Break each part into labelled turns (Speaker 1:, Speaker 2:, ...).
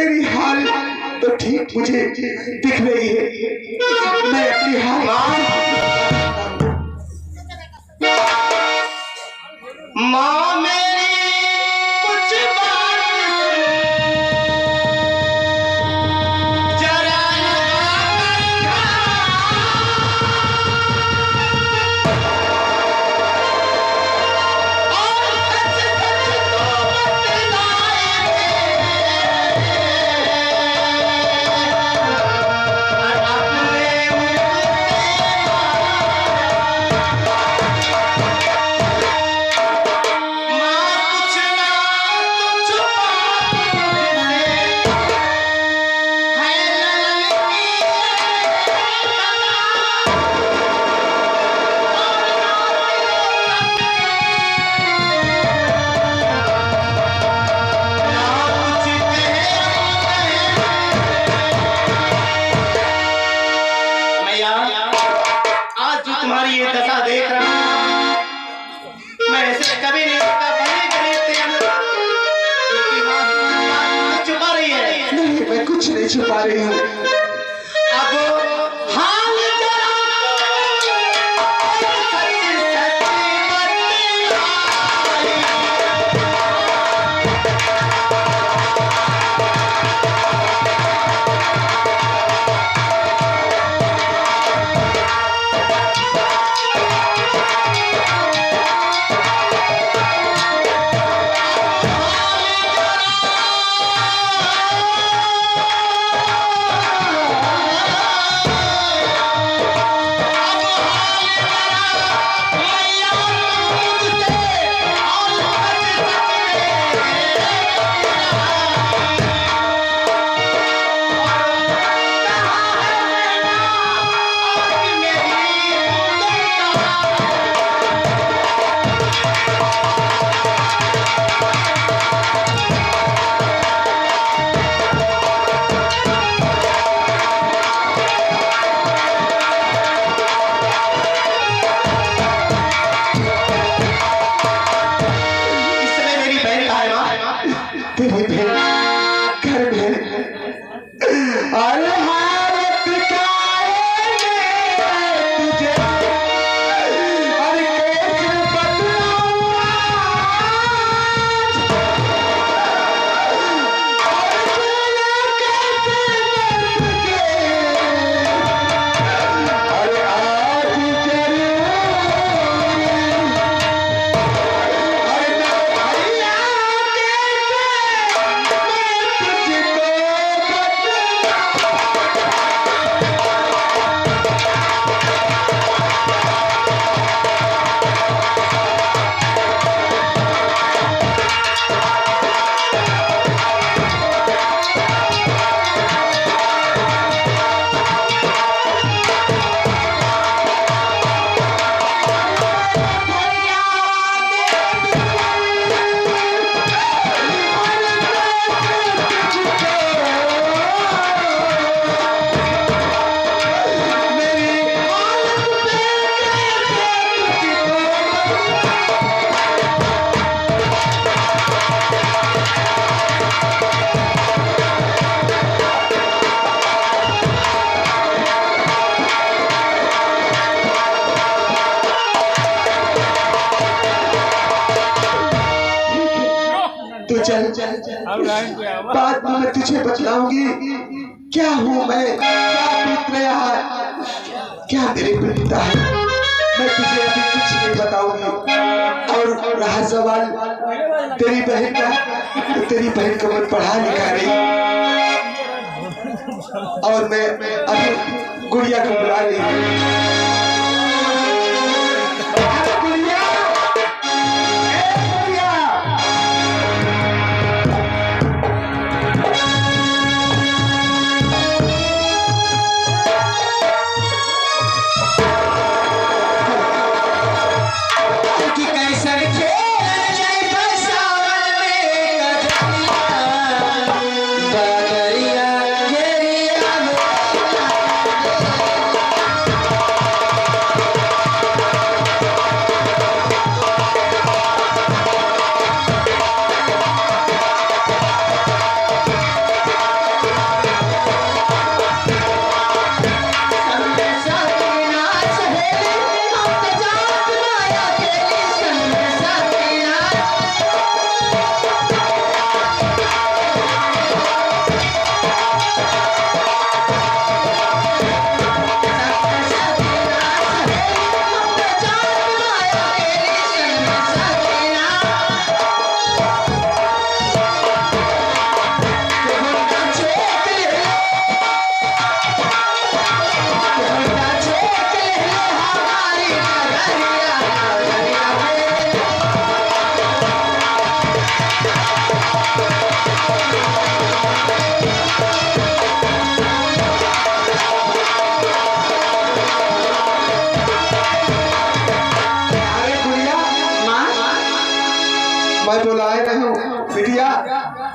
Speaker 1: तेरी हाल तो ठीक मुझे दिख रही है। मैं अपनी हाल
Speaker 2: माँ मेरी कुछ बात जरा तुम्हारी ये दशा देख रहा हूं, मैं ऐसे कभी नहीं देखा। छुपा रही है।
Speaker 1: नहीं, मैं कुछ नहीं छुपा रही हूँ।
Speaker 2: अब हाल
Speaker 1: चल बाद में मैं तुझे बतलाऊंगी क्या हूँ मैं, क्या बीत रहा है, क्या मेरे पिता है। मैं तुझे अभी कुछ नहीं बताऊंगी। और रहा सवाल तेरी बहन का, तो तेरी बहन को मैं पढ़ा लिखा रही और मैं अभी गुड़िया को बुला रही।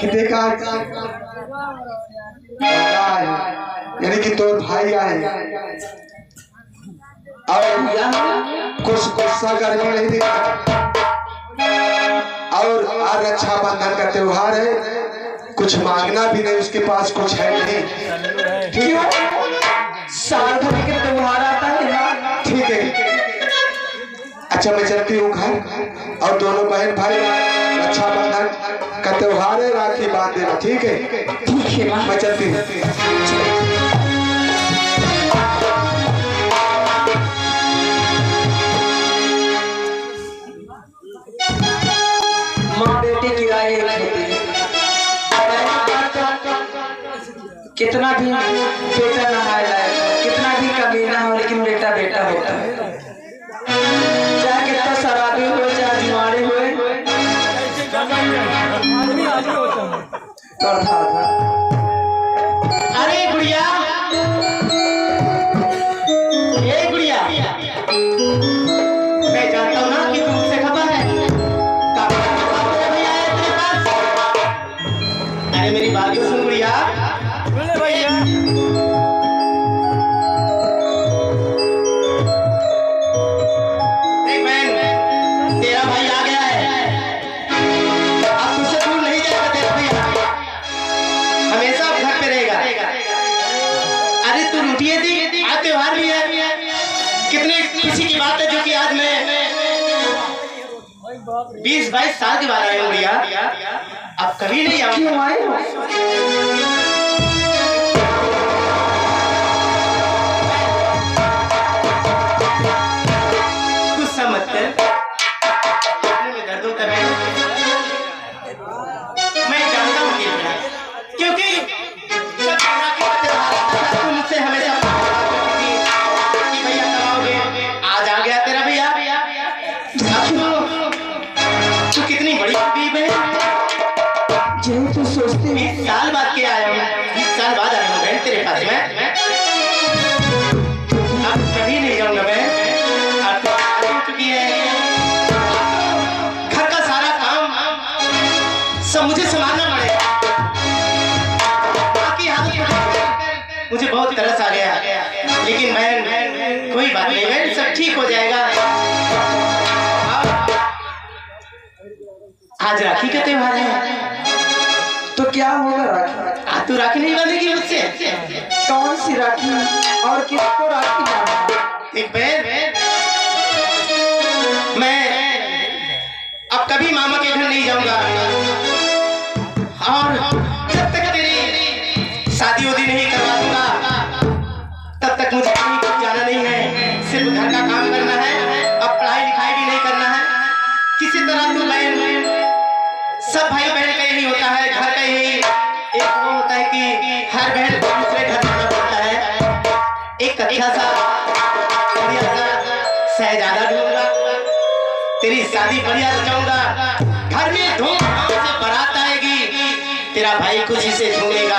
Speaker 1: कि देखा यानी कि तो भाई आए और कुछ गुस्सा करने नहीं दिखा। और आज रक्षाबंधन का त्योहार है, कुछ मांगना भी नहीं, उसके पास कुछ है नहीं।
Speaker 2: क्यों? साल भर के त्योहार आता है ना।
Speaker 1: ठीक है, अच्छा मैं चलती हूँ घर, और दोनों बहन भाई रक्षाबंधन का त्योहार है, राखी बांध देना। ठीक है?
Speaker 2: ठीक है,
Speaker 1: मैं चलती हूँ।
Speaker 2: माँ बेटे की राय एक होती है। कितना भी बेटा नहाए लाए, कितना भी कमीना हो, लेकिन बेटा बेटा होता है। चाहे कितना शराबी हो, चाहे जुआरे हुए, अरे गुड़िया, ये गुड़िया, मैं जानता हूँ ना कि तुमसे खबर है। अरे मेरी बात तो सुन गुड़िया। देख बहन, तेरा भाई आ गया है, अब तुझसे दूर नहीं जाएगा तेरा भैया, हमेशा घर पे रहेगा। अरे तू रूठिए थी, आज त्योहार भी है, कितनी खुशी की बात है जो कि आज मैं 20-22 साल के बाद आया हूँ गुड़िया, अब कभी नहीं आऊंगा। क्यों आए हो? गुस्सा मत कर, में दर्द होता है, मैं जानता हूँ क्योंकि तुम मुझसे हमेशा कि भैया कब आओगे, आज आ गया तेरा भैया। तू कितनी बड़ी बीवी है, जो तू सोचती है 20 साल बाद के आया हूँ, 20 साल बाद आया हूँ बहन तेरे पास में। अब कभी नहीं जाऊंगा मैं, अब तो हो चुकी है, घर का सारा काम सब मुझे संभालना पड़ेगा। बाकी हाथ मुझे बहुत तरस आ गया, लेकिन बहन कोई बात नहीं बहन, सब ठीक हो जाएगा। आज राखी का त्योहार है, तो क्या होगा राखी? तू राखी नहीं बांधेगी मुझसे? कौन सी राखी और किसको राखी बांधना? एक बहन, मैं अब कभी मामा के घर नहीं जाऊंगा, और जब तक तेरी शादी उदी नहीं करवा दूंगा तब तक मुझे कहीं जाना नहीं है, सिर्फ घर का काम करना है, अब पढ़ाई लिखाई भी नहीं करना है। किसी तरह तू बहन, सब भाई बहन का यही होता है, घर का यही एक वो होता है कि हर बहन को दूसरे घर जाना पड़ता है। एक अच्छा सा बढ़िया सा शहजादा ढूंढूंगा, तेरी शादी बढ़िया रचाऊंगा, घर में धूमधाम से बारात आएगी, तेरा भाई खुशी से झूमेगा।